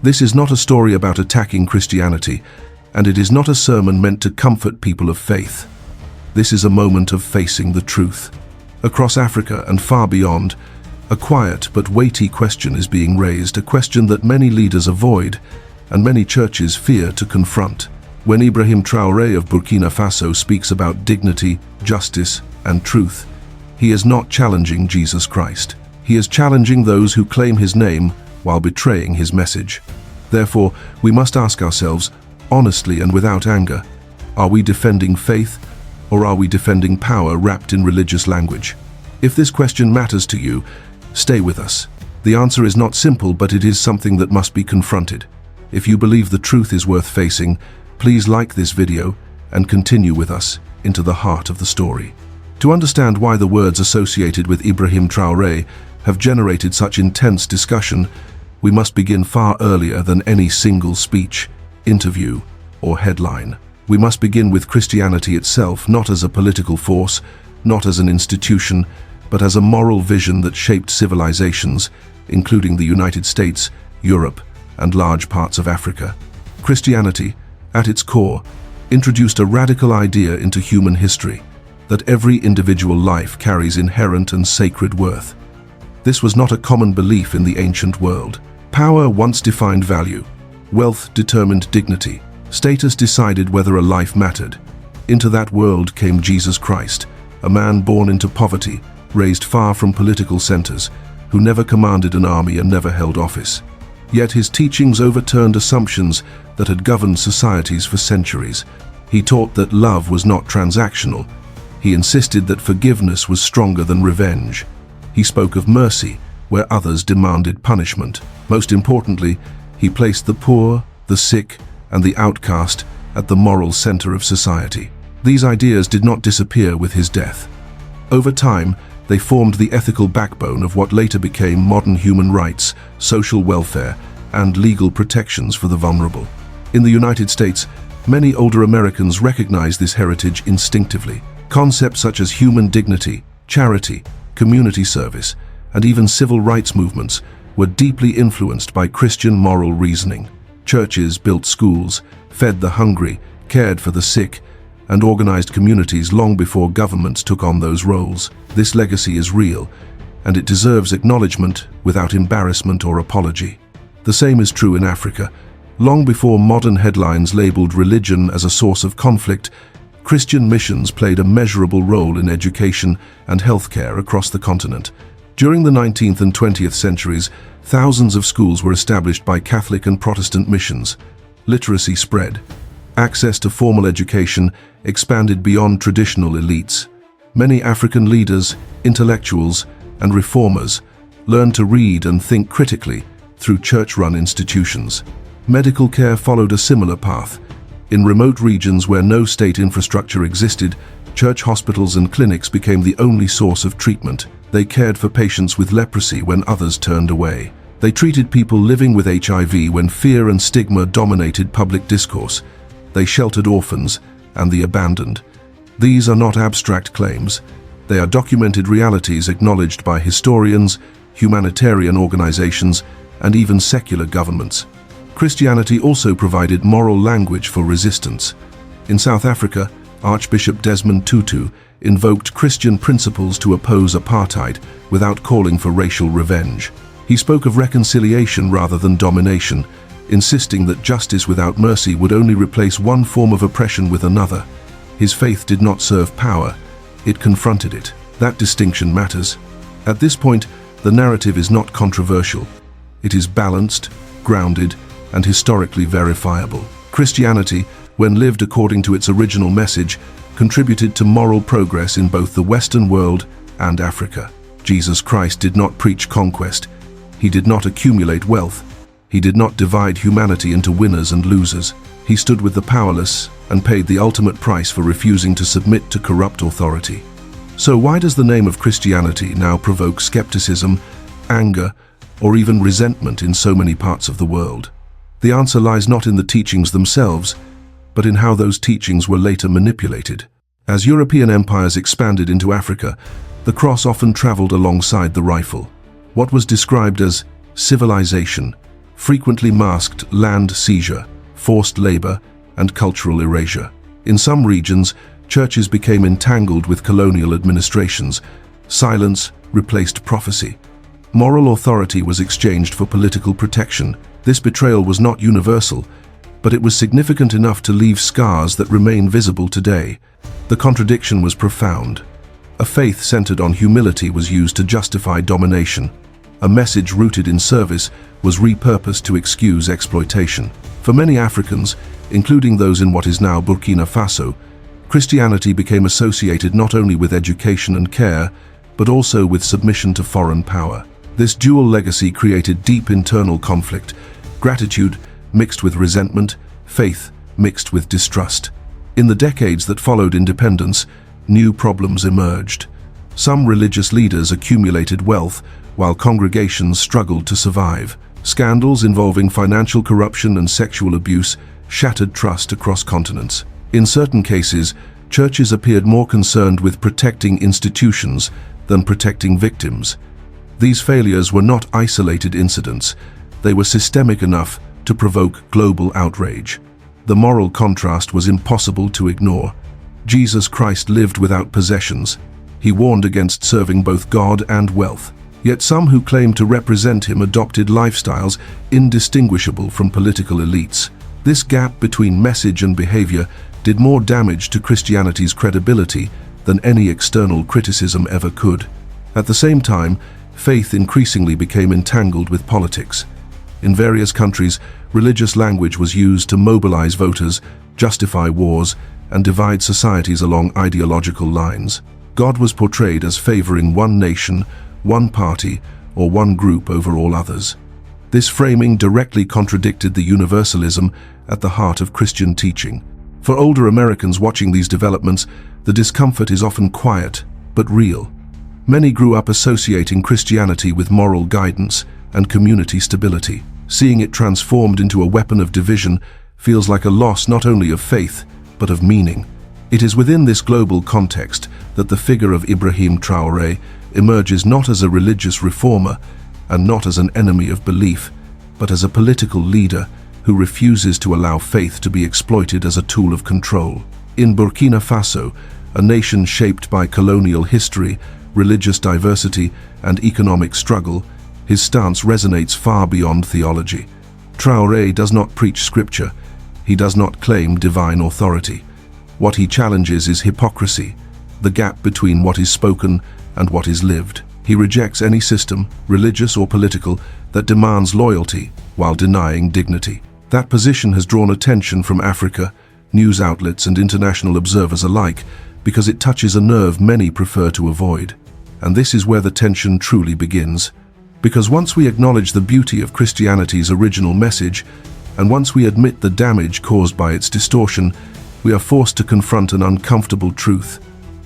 This is not a story about attacking Christianity, and it is not a sermon meant to comfort people of faith. This is a moment of facing the truth. Across Africa and far beyond, a quiet but weighty question is being raised, a question that many leaders avoid and many churches fear to confront. When Ibrahim Traoré of Burkina Faso speaks about dignity, justice, and truth, he is not challenging Jesus Christ. He is challenging those who claim his name while betraying his message. Therefore, we must ask ourselves, honestly and without anger, are we defending faith, or are we defending power wrapped in religious language? If this question matters to you, stay with us. The answer is not simple, but it is something that must be confronted. If you believe the truth is worth facing, please like this video and continue with us into the heart of the story. To understand why the words associated with Ibrahim Traoré have generated such intense discussion, we must begin far earlier than any single speech, interview, or headline. We must begin with Christianity itself, not as a political force, not as an institution, but as a moral vision that shaped civilizations, including the United States, Europe, and large parts of Africa. Christianity, at its core, introduced a radical idea into human history, that every individual life carries inherent and sacred worth. This was not a common belief in the ancient world. Power once defined value. Wealth determined dignity. Status decided whether a life mattered. Into that world came Jesus Christ, a man born into poverty, raised far from political centers, who never commanded an army and never held office. Yet his teachings overturned assumptions that had governed societies for centuries. He taught that love was not transactional. He insisted that forgiveness was stronger than revenge. He spoke of mercy where others demanded punishment. Most importantly, he placed the poor, the sick, and the outcast at the moral center of society. These ideas did not disappear with his death. Over time, they formed the ethical backbone of what later became modern human rights, social welfare, and legal protections for the vulnerable. In the United States, many older Americans recognize this heritage instinctively. Concepts such as human dignity, charity, community service, and even civil rights movements were deeply influenced by Christian moral reasoning. Churches built schools, fed the hungry, cared for the sick, and organized communities long before governments took on those roles. This legacy is real, and it deserves acknowledgement without embarrassment or apology. The same is true in Africa. Long before modern headlines labeled religion as a source of conflict, Christian missions played a measurable role in education and healthcare across the continent. During the 19th and 20th centuries, thousands of schools were established by Catholic and Protestant missions. Literacy spread. Access to formal education expanded beyond traditional elites. Many African leaders, intellectuals, and reformers learned to read and think critically through church-run institutions. Medical care followed a similar path. In remote regions where no state infrastructure existed, church hospitals and clinics became the only source of treatment. They cared for patients with leprosy when others turned away. They treated people living with HIV when fear and stigma dominated public discourse. They sheltered orphans and the abandoned. These are not abstract claims. They are documented realities acknowledged by historians, humanitarian organizations, and even secular governments. Christianity also provided moral language for resistance. In South Africa, Archbishop Desmond Tutu invoked Christian principles to oppose apartheid without calling for racial revenge. He spoke of reconciliation rather than domination, insisting that justice without mercy would only replace one form of oppression with another. His faith did not serve power, it confronted it. That distinction matters. At this point, the narrative is not controversial. It is balanced, grounded, and historically verifiable. Christianity, when lived according to its original message, contributed to moral progress in both the Western world and Africa. Jesus Christ did not preach conquest. He did not accumulate wealth. He did not divide humanity into winners and losers. He stood with the powerless and paid the ultimate price for refusing to submit to corrupt authority. So why does the name of Christianity now provoke skepticism, anger, or even resentment in so many parts of the world? The answer lies not in the teachings themselves, but in how those teachings were later manipulated. As European empires expanded into Africa, the cross often traveled alongside the rifle. What was described as civilization frequently masked land seizure, forced labor, and cultural erasure. In some regions, churches became entangled with colonial administrations. Silence replaced prophecy. Moral authority was exchanged for political protection. This betrayal was not universal, but it was significant enough to leave scars that remain visible today. The contradiction was profound. A faith centered on humility was used to justify domination. A message rooted in service was repurposed to excuse exploitation. For many Africans, including those in what is now Burkina Faso, Christianity became associated not only with education and care, but also with submission to foreign power. This dual legacy created deep internal conflict, gratitude mixed with resentment, faith mixed with distrust. In the decades that followed independence, new problems emerged. Some religious leaders accumulated wealth, while congregations struggled to survive. Scandals involving financial corruption and sexual abuse shattered trust across continents. In certain cases, churches appeared more concerned with protecting institutions than protecting victims. These failures were not isolated incidents. They were systemic enough to provoke global outrage. The moral contrast was impossible to ignore. Jesus Christ lived without possessions. He warned against serving both God and wealth. Yet some who claimed to represent him adopted lifestyles indistinguishable from political elites. This gap between message and behavior did more damage to Christianity's credibility than any external criticism ever could. At the same time, faith increasingly became entangled with politics. In various countries, religious language was used to mobilize voters, justify wars, and divide societies along ideological lines. God was portrayed as favoring one nation, one party, or one group over all others. This framing directly contradicted the universalism at the heart of Christian teaching. For older Americans watching these developments, the discomfort is often quiet, but real. Many grew up associating Christianity with moral guidance and community stability. Seeing it transformed into a weapon of division feels like a loss not only of faith, but of meaning. It is within this global context that the figure of Ibrahim Traoré emerges not as a religious reformer and not as an enemy of belief, but as a political leader who refuses to allow faith to be exploited as a tool of control. In Burkina Faso, a nation shaped by colonial history, religious diversity, and economic struggle, his stance resonates far beyond theology. Traoré does not preach scripture. He does not claim divine authority. What he challenges is hypocrisy, the gap between what is spoken and what is lived. He rejects any system, religious or political, that demands loyalty while denying dignity. That position has drawn attention from Africa, news outlets, and international observers alike because it touches a nerve many prefer to avoid. And this is where the tension truly begins. Because once we acknowledge the beauty of Christianity's original message, and once we admit the damage caused by its distortion, we are forced to confront an uncomfortable truth.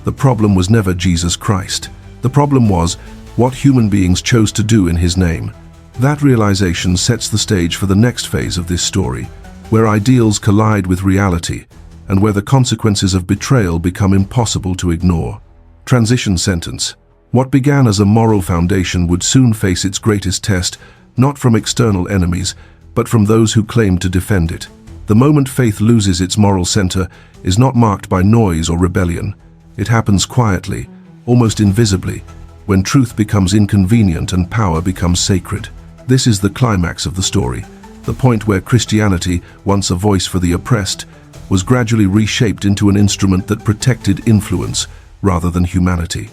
The problem was never Jesus Christ. The problem was what human beings chose to do in his name. That realization sets the stage for the next phase of this story, where ideals collide with reality, and where the consequences of betrayal become impossible to ignore. Transition sentence. What began as a moral foundation would soon face its greatest test, not from external enemies, but from those who claim to defend it. The moment faith loses its moral center is not marked by noise or rebellion. It happens quietly, almost invisibly, when truth becomes inconvenient and power becomes sacred. This is the climax of the story, the point where Christianity, once a voice for the oppressed, was gradually reshaped into an instrument that protected influence rather than humanity.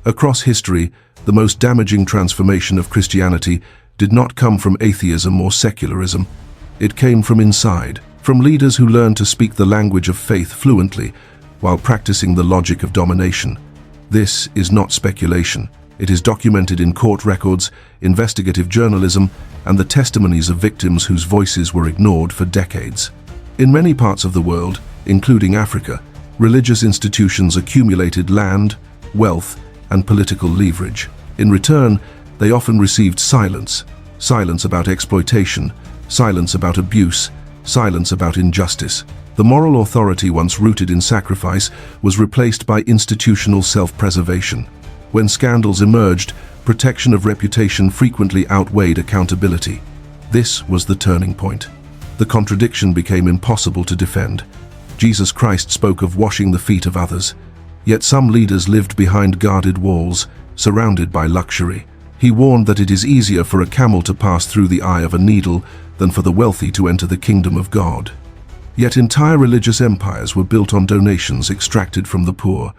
Across history, the most damaging transformation of Christianity did not come from atheism or secularism. It came from inside, from leaders who learned to speak the language of faith fluently while practicing the logic of domination. This is not speculation. It is documented in court records, investigative journalism, and the testimonies of victims whose voices were ignored for decades. In many parts of the world, including Africa, religious institutions accumulated land, wealth, and political leverage. In return, they often received silence about exploitation, silence about abuse, silence about injustice. The moral authority once rooted in sacrifice was replaced by institutional self-preservation. When scandals emerged, protection of reputation frequently outweighed accountability. This was the turning point. The contradiction became impossible to defend. Jesus Christ spoke of washing the feet of others, yet some leaders lived behind guarded walls, surrounded by luxury. He warned that it is easier for a camel to pass through the eye of a needle than for the wealthy to enter the kingdom of God. Yet entire religious empires were built on donations extracted from the poor.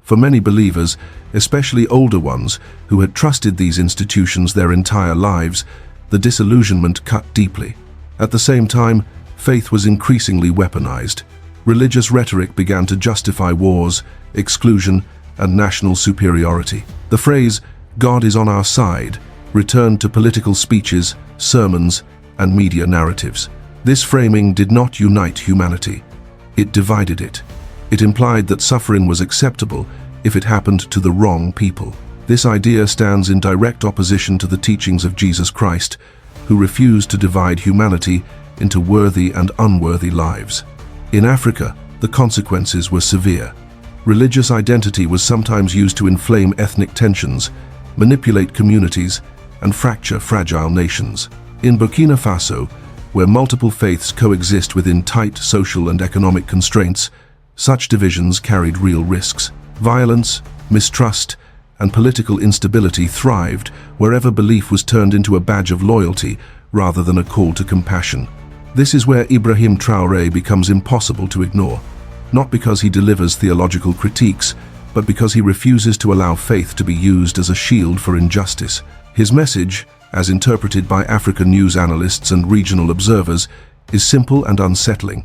For many believers, especially older ones who had trusted these institutions their entire lives, the disillusionment cut deeply. At the same time, faith was increasingly weaponized. Religious rhetoric began to justify wars, exclusion, and national superiority. The phrase, "God is on our side," returned to political speeches, sermons, and media narratives. This framing did not unite humanity. It divided it. It implied that suffering was acceptable if it happened to the wrong people. This idea stands in direct opposition to the teachings of Jesus Christ, who refused to divide humanity into worthy and unworthy lives. In Africa, the consequences were severe. Religious identity was sometimes used to inflame ethnic tensions, manipulate communities, and fracture fragile nations. In Burkina Faso, where multiple faiths coexist within tight social and economic constraints, such divisions carried real risks. Violence, mistrust, and political instability thrived wherever belief was turned into a badge of loyalty rather than a call to compassion. This is where Ibrahim Traoré becomes impossible to ignore, not because he delivers theological critiques, but because he refuses to allow faith to be used as a shield for injustice. His message, as interpreted by African news analysts and regional observers, is simple and unsettling.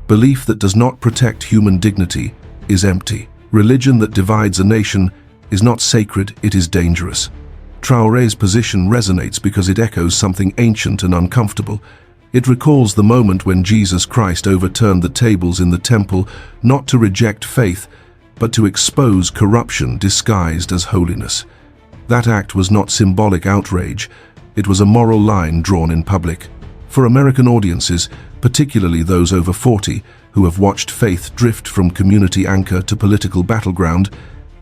Belief that does not protect human dignity is empty. Religion that divides a nation is not sacred, it is dangerous. Traoré's position resonates because it echoes something ancient and uncomfortable. It recalls the moment when Jesus Christ overturned the tables in the temple, not to reject faith, but to expose corruption disguised as holiness. That act was not symbolic outrage, it was a moral line drawn in public. For American audiences, particularly those over 40, who have watched faith drift from community anchor to political battleground,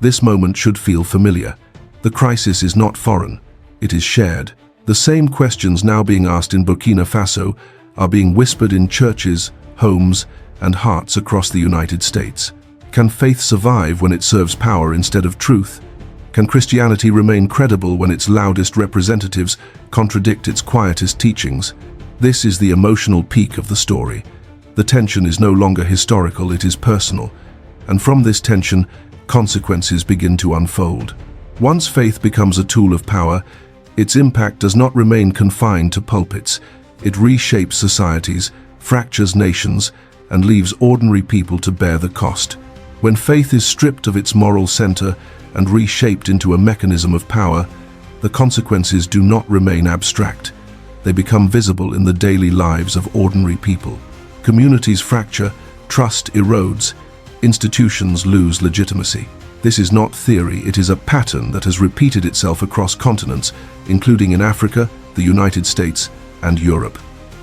this moment should feel familiar. The crisis is not foreign, it is shared. The same questions now being asked in Burkina Faso are being whispered in churches, homes, and hearts across the United States. Can faith survive when it serves power instead of truth? Can Christianity remain credible when its loudest representatives contradict its quietest teachings? This is the emotional peak of the story. The tension is no longer historical, it is personal. And from this tension, consequences begin to unfold. Once faith becomes a tool of power, its impact does not remain confined to pulpits. It reshapes societies, fractures nations, and leaves ordinary people to bear the cost. When faith is stripped of its moral center and reshaped into a mechanism of power, the consequences do not remain abstract. They become visible in the daily lives of ordinary people. Communities fracture, trust erodes, institutions lose legitimacy. This is not theory, it is a pattern that has repeated itself across continents, including in Africa, the United States, and Europe.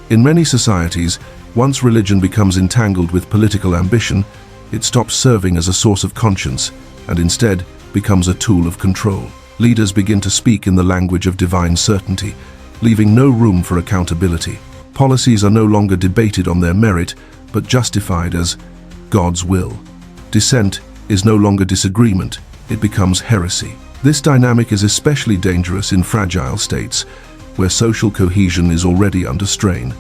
In many societies, once religion becomes entangled with political ambition, it stops serving as a source of conscience and instead becomes a tool of control. Leaders begin to speak in the language of divine certainty, leaving no room for accountability. Policies are no longer debated on their merit, but justified as God's will. Dissent is no longer disagreement, it becomes heresy. This dynamic is especially dangerous in fragile states, where social cohesion is already under strain.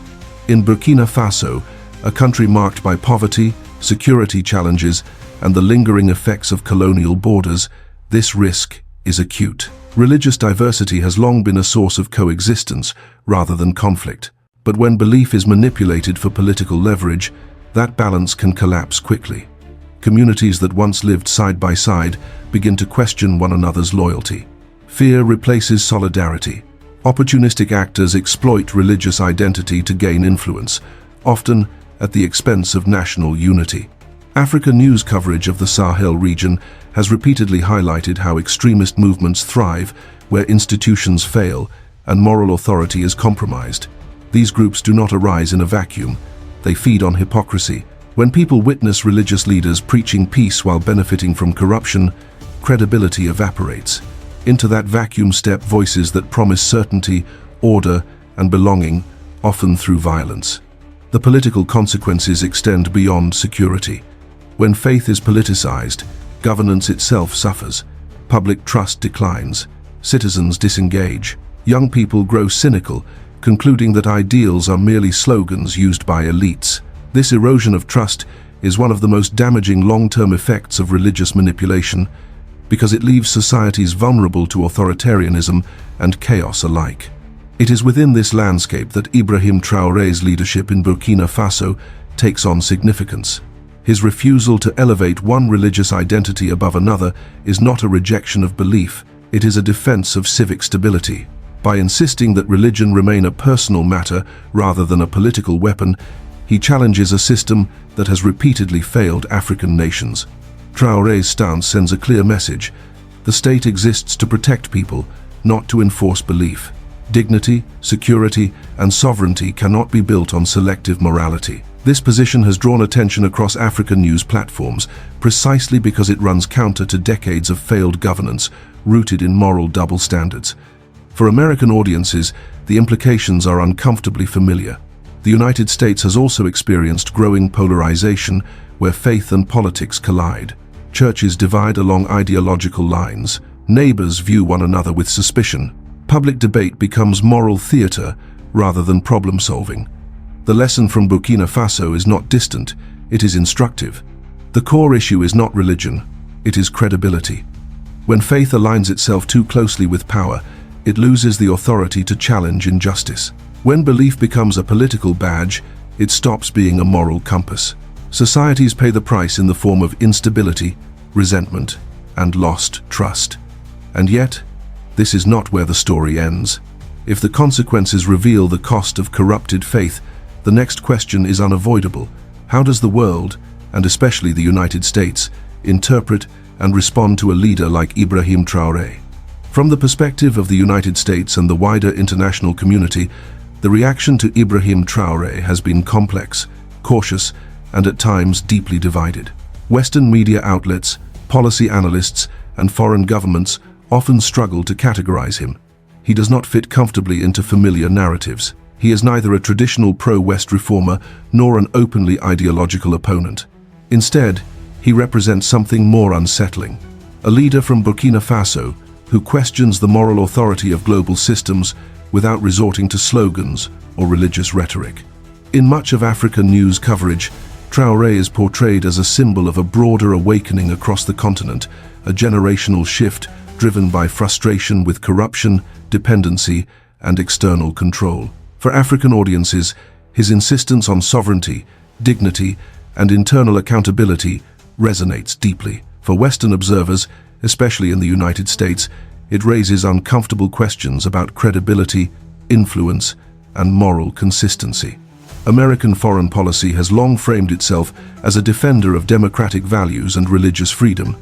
In Burkina Faso, a country marked by poverty, security challenges, and the lingering effects of colonial borders, this risk is acute. Religious diversity has long been a source of coexistence rather than conflict. But when belief is manipulated for political leverage, that balance can collapse quickly. Communities that once lived side by side begin to question one another's loyalty. Fear replaces solidarity. Opportunistic actors exploit religious identity to gain influence, often at the expense of national unity. African news coverage of the Sahel region has repeatedly highlighted how extremist movements thrive where institutions fail and moral authority is compromised. These groups do not arise in a vacuum. They feed on hypocrisy. When people witness religious leaders preaching peace while benefiting from corruption, credibility evaporates. Into that vacuum step voices that promise certainty, order, and belonging, often through violence. The political consequences extend beyond security. When faith is politicized, governance itself suffers, public trust declines, citizens disengage, young people grow cynical, concluding that ideals are merely slogans used by elites. This erosion of trust is one of the most damaging long-term effects of religious manipulation, because it leaves societies vulnerable to authoritarianism and chaos alike. It is within this landscape that Ibrahim Traoré's leadership in Burkina Faso takes on significance. His refusal to elevate one religious identity above another is not a rejection of belief, it is a defense of civic stability. By insisting that religion remain a personal matter rather than a political weapon, he challenges a system that has repeatedly failed African nations. Traoré's stance sends a clear message: the state exists to protect people, not to enforce belief. Dignity, security, and sovereignty cannot be built on selective morality. This position has drawn attention across African news platforms precisely because it runs counter to decades of failed governance rooted in moral double standards. For American audiences, the implications are uncomfortably familiar. The United States has also experienced growing polarization where faith and politics collide. Churches divide along ideological lines. Neighbors view one another with suspicion. Public debate becomes moral theater rather than problem-solving. The lesson from Burkina Faso is not distant, it is instructive. The core issue is not religion, it is credibility. When faith aligns itself too closely with power, it loses the authority to challenge injustice. When belief becomes a political badge, it stops being a moral compass. Societies pay the price in the form of instability, resentment, and lost trust. And yet, this is not where the story ends. If the consequences reveal the cost of corrupted faith, the next question is unavoidable. How does the world, and especially the United States, interpret and respond to a leader like Ibrahim Traoré? From the perspective of the United States and the wider international community, the reaction to Ibrahim Traoré has been complex, cautious, and at times deeply divided. Western media outlets, policy analysts, and foreign governments often struggle to categorize him. He does not fit comfortably into familiar narratives. He is neither a traditional pro-West reformer nor an openly ideological opponent. Instead, he represents something more unsettling. A leader from Burkina Faso who questions the moral authority of global systems without resorting to slogans or religious rhetoric. In much of African news coverage, Traoré is portrayed as a symbol of a broader awakening across the continent, a generational shift driven by frustration with corruption, dependency, and external control. For African audiences, his insistence on sovereignty, dignity, and internal accountability resonates deeply. For Western observers, especially in the United States, it raises uncomfortable questions about credibility, influence, and moral consistency. American foreign policy has long framed itself as a defender of democratic values and religious freedom.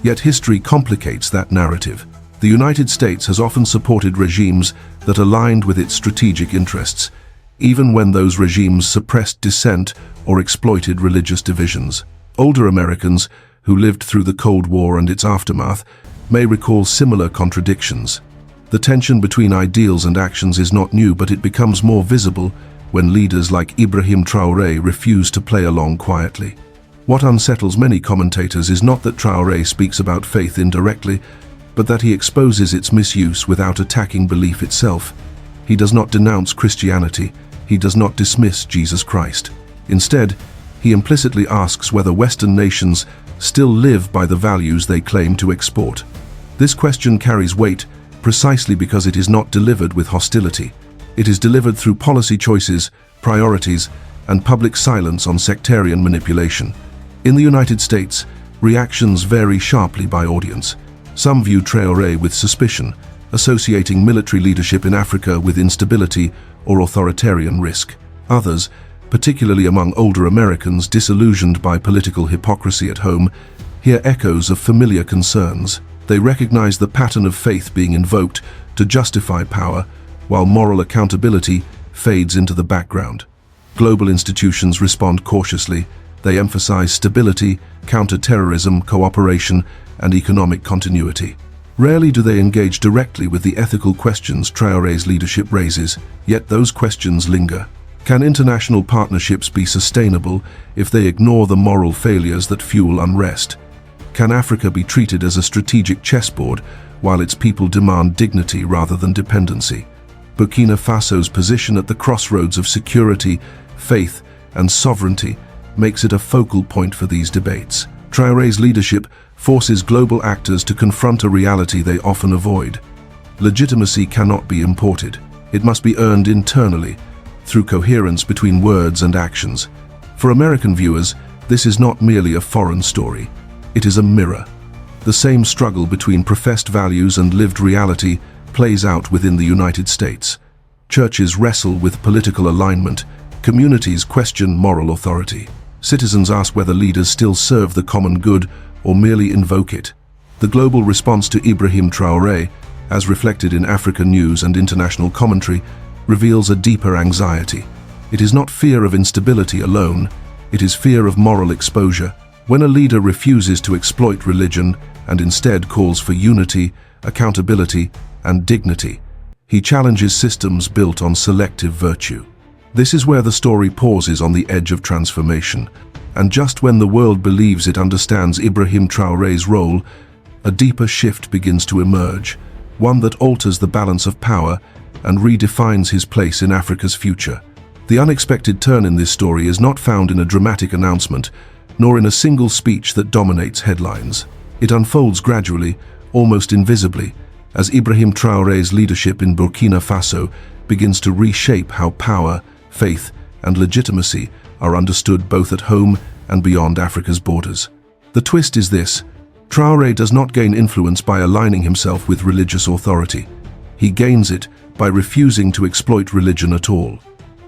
Yet history complicates that narrative. The United States has often supported regimes that aligned with its strategic interests, even when those regimes suppressed dissent or exploited religious divisions. Older Americans, who lived through the Cold War and its aftermath, may recall similar contradictions. The tension between ideals and actions is not new, but it becomes more visible when leaders like Ibrahim Traoré refuse to play along quietly. What unsettles many commentators is not that Traoré speaks about faith indirectly, but that he exposes its misuse without attacking belief itself. He does not denounce Christianity, he does not dismiss Jesus Christ. Instead, he implicitly asks whether Western nations still live by the values they claim to export. This question carries weight precisely because it is not delivered with hostility. It is delivered through policy choices, priorities, and public silence on sectarian manipulation. In the United States, reactions vary sharply by audience. Some view Traoré with suspicion, associating military leadership in Africa with instability or authoritarian risk. Others, particularly among older Americans disillusioned by political hypocrisy at home, hear echoes of familiar concerns. They recognize the pattern of faith being invoked to justify power, while moral accountability fades into the background. Global institutions respond cautiously. They emphasize stability, counter-terrorism, cooperation, and economic continuity. Rarely do they engage directly with the ethical questions Traoré's leadership raises, yet those questions linger. Can international partnerships be sustainable if they ignore the moral failures that fuel unrest? Can Africa be treated as a strategic chessboard while its people demand dignity rather than dependency? Burkina Faso's position at the crossroads of security, faith, and sovereignty makes it a focal point for these debates. Traoré's leadership forces global actors to confront a reality they often avoid. Legitimacy cannot be imported. It must be earned internally, through coherence between words and actions. For American viewers, this is not merely a foreign story. It is a mirror. The same struggle between professed values and lived reality plays out within the United States. Churches wrestle with political alignment. Communities question moral authority. Citizens ask whether leaders still serve the common good or merely invoke it. The global response to Ibrahim Traoré, as reflected in African news and international commentary, reveals a deeper anxiety. It is not fear of instability alone, it is fear of moral exposure. When a leader refuses to exploit religion and instead calls for unity, accountability, and dignity, he challenges systems built on selective virtue. This is where the story pauses on the edge of transformation. And just when the world believes it understands Ibrahim Traoré's role, a deeper shift begins to emerge, one that alters the balance of power and redefines his place in Africa's future. The unexpected turn in this story is not found in a dramatic announcement, nor in a single speech that dominates headlines. It unfolds gradually, almost invisibly, as Ibrahim Traoré's leadership in Burkina Faso begins to reshape how power, faith, and legitimacy are understood both at home and beyond Africa's borders. The twist is this: Traoré does not gain influence by aligning himself with religious authority. He gains it by refusing to exploit religion at all.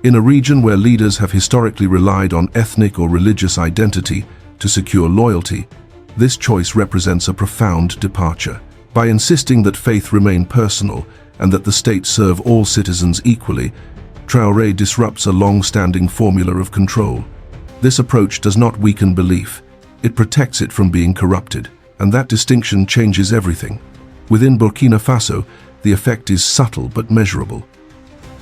In a region where leaders have historically relied on ethnic or religious identity to secure loyalty, this choice represents a profound departure. By insisting that faith remain personal and that the state serve all citizens equally, Traoré disrupts a long-standing formula of control. This approach does not weaken belief, it protects it from being corrupted, and that distinction changes everything. Within Burkina Faso, the effect is subtle but measurable.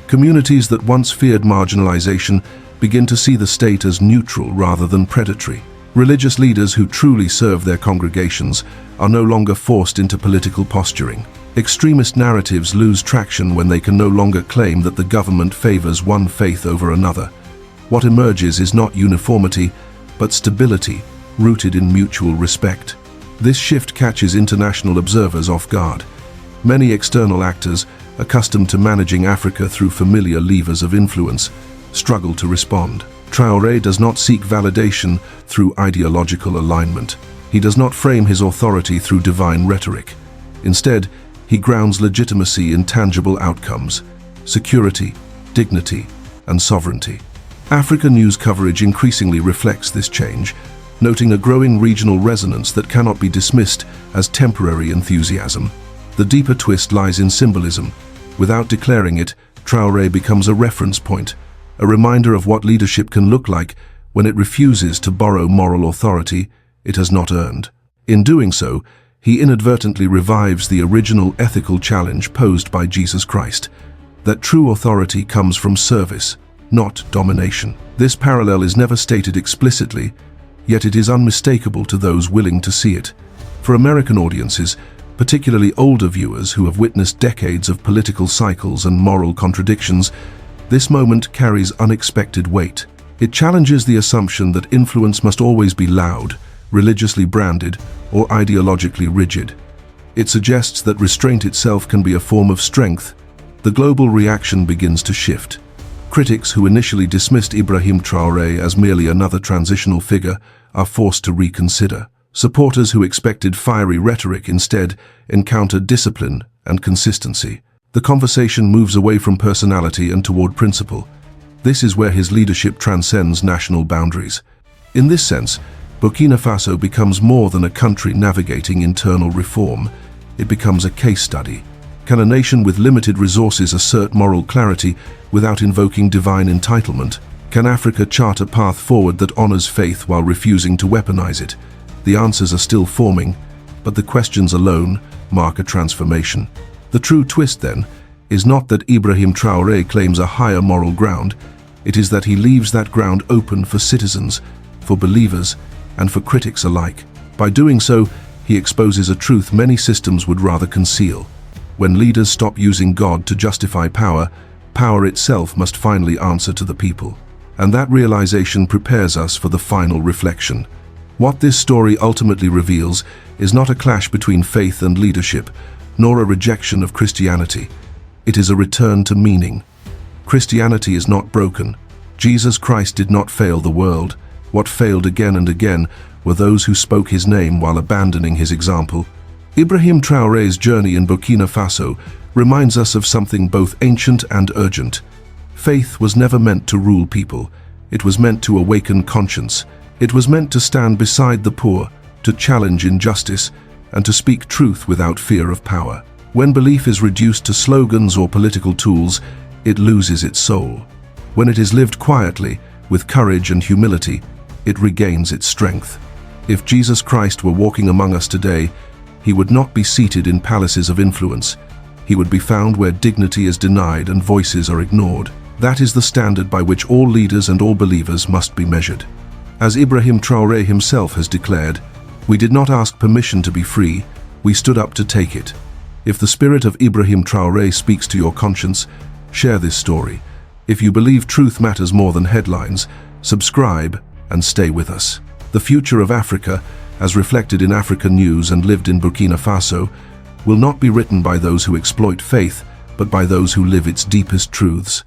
Communities that once feared marginalization begin to see the state as neutral rather than predatory. Religious leaders who truly serve their congregations are no longer forced into political posturing. Extremist narratives lose traction when they can no longer claim that the government favors one faith over another. What emerges is not uniformity, but stability, rooted in mutual respect. This shift catches international observers off guard. Many external actors, accustomed to managing Africa through familiar levers of influence, struggle to respond. Traoré does not seek validation through ideological alignment. He does not frame his authority through divine rhetoric. Instead, he grounds legitimacy in tangible outcomes: security, dignity, and sovereignty. Africa news coverage increasingly reflects this change, noting a growing regional resonance that cannot be dismissed as temporary enthusiasm. The deeper twist lies in symbolism. Without declaring it, Traoré becomes a reference point, a reminder of what leadership can look like when it refuses to borrow moral authority it has not earned. In doing so, he inadvertently revives the original ethical challenge posed by Jesus Christ, that true authority comes from service, not domination. This parallel is never stated explicitly, yet it is unmistakable to those willing to see it. For American audiences, particularly older viewers who have witnessed decades of political cycles and moral contradictions, this moment carries unexpected weight. It challenges the assumption that influence must always be loud, religiously branded, or ideologically rigid. It suggests that restraint itself can be a form of strength. The global reaction begins to shift. Critics who initially dismissed Ibrahim Traoré as merely another transitional figure are forced to reconsider. Supporters who expected fiery rhetoric instead encounter discipline and consistency. The conversation moves away from personality and toward principle. This is where his leadership transcends national boundaries. In this sense, Burkina Faso becomes more than a country navigating internal reform. It becomes a case study. Can a nation with limited resources assert moral clarity without invoking divine entitlement? Can Africa chart a path forward that honors faith while refusing to weaponize it? The answers are still forming, but the questions alone, mark a transformation. The true twist, then, is not that Ibrahim Traoré claims a higher moral ground, it is that he leaves that ground open for citizens, for believers, and for critics alike. By doing so, he exposes a truth many systems would rather conceal. When leaders stop using God to justify power, power itself must finally answer to the people. And that realization prepares us for the final reflection. What this story ultimately reveals is not a clash between faith and leadership, nor a rejection of Christianity. It is a return to meaning. Christianity is not broken. Jesus Christ did not fail the world. What failed again and again were those who spoke his name while abandoning his example. Ibrahim Traoré's journey in Burkina Faso reminds us of something both ancient and urgent. Faith was never meant to rule people. It was meant to awaken conscience. It was meant to stand beside the poor, to challenge injustice, and to speak truth without fear of power. When belief is reduced to slogans or political tools, it loses its soul. When it is lived quietly, with courage and humility, it regains its strength. If Jesus Christ were walking among us today, he would not be seated in palaces of influence. He would be found where dignity is denied and voices are ignored. That is the standard by which all leaders and all believers must be measured. As Ibrahim Traoré himself has declared, "We did not ask permission to be free, we stood up to take it." If the spirit of Ibrahim Traoré speaks to your conscience, share this story. If you believe truth matters more than headlines, subscribe and stay with us. The future of Africa, as reflected in African news and lived in Burkina Faso, will not be written by those who exploit faith, but by those who live its deepest truths.